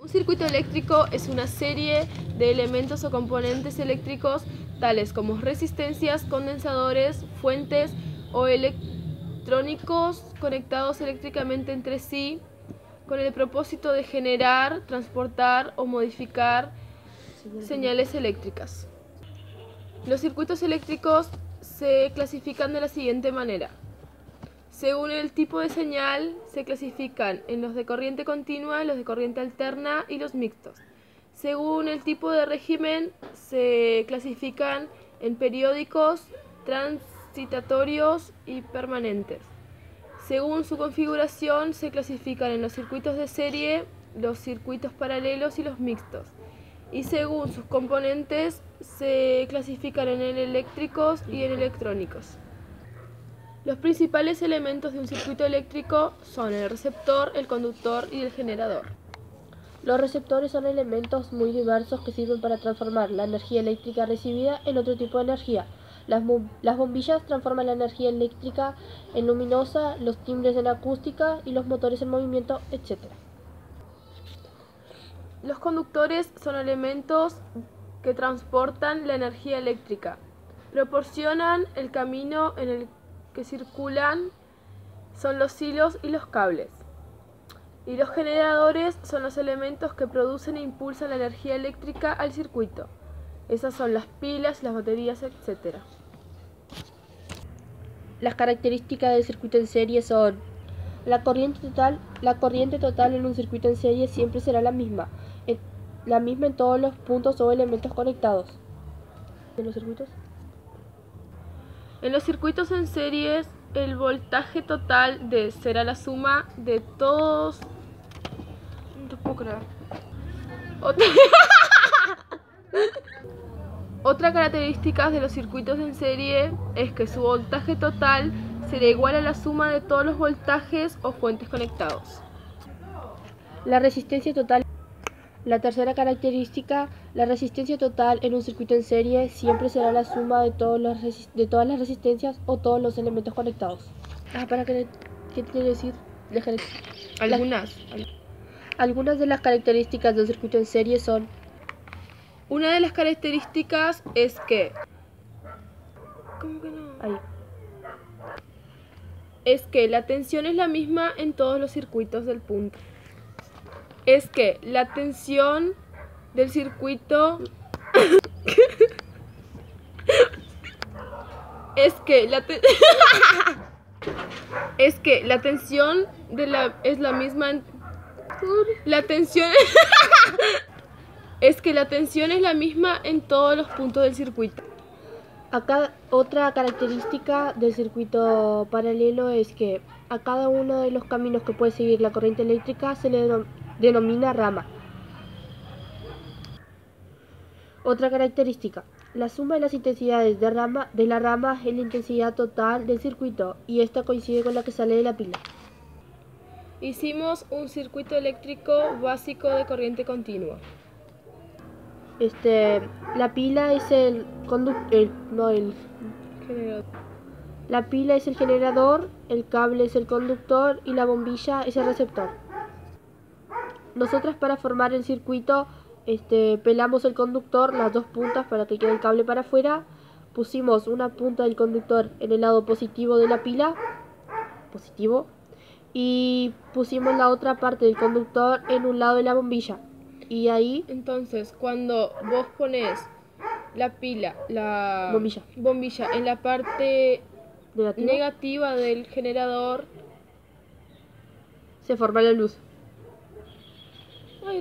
Un circuito eléctrico es una serie de elementos o componentes eléctricos tales como resistencias, condensadores, fuentes o electrónicos conectados eléctricamente entre sí con el propósito de generar, transportar o modificar señales eléctricas. Los circuitos eléctricos se clasifican de la siguiente manera. Según el tipo de señal, se clasifican en los de corriente continua, los de corriente alterna y los mixtos. Según el tipo de régimen, se clasifican en periódicos, transitatorios y permanentes. Según su configuración, se clasifican en los circuitos de serie, los circuitos paralelos y los mixtos. Y según sus componentes, se clasifican en eléctricos y en electrónicos. Los principales elementos de un circuito eléctrico son el receptor, el conductor y el generador. Los receptores son elementos muy diversos que sirven para transformar la energía eléctrica recibida en otro tipo de energía. Las bombillas transforman la energía eléctrica en luminosa, los timbres en acústica y los motores en movimiento, etc. Los conductores son elementos que transportan la energía eléctrica, proporcionan el camino en el que circulan, son los hilos y los cables. Y los generadores son los elementos que producen e impulsan la energía eléctrica al circuito. Esas son las pilas, las baterías, etc. Las características del circuito en serie son: la corriente total en un circuito en serie siempre será la misma en todos los puntos o elementos conectados. ¿En los circuitos? En los circuitos en series, el voltaje total será la suma de todos. No te puedo creer. Otra característica de los circuitos en serie es que su voltaje total será igual a la suma de todos los voltajes o fuentes conectados. La resistencia total. La tercera característica, la resistencia total en un circuito en serie siempre será la suma de todas las resistencias o todos los elementos conectados. ¿Qué quiere decir? Algunas de las características de un circuito en serie son: una de las características es que... ¿Cómo que no? Ahí. Es que la tensión es la misma en todos los circuitos del punto. Es que la tensión del circuito... Es que la tensión es la misma en... La tensión... Es que la tensión es la misma en todos los puntos del circuito. Acá otra característica del circuito paralelo es que a cada uno de los caminos que puede seguir la corriente eléctrica se le denomina rama. Otra característica: la suma de las intensidades de la rama es la intensidad total del circuito y esta coincide con la que sale de la pila. Hicimos un circuito eléctrico básico de corriente continua. La pila es el generador, el cable es el conductor y la bombilla es el receptor. Nosotras, para formar el circuito, pelamos el conductor, las dos puntas para que quede el cable para afuera, pusimos una punta del conductor en el lado positivo de la pila, positivo, y pusimos la otra parte del conductor en un lado de la bombilla. Y ahí, entonces, cuando vos pones la bombilla en la parte negativa del generador, se forma la luz. Ay,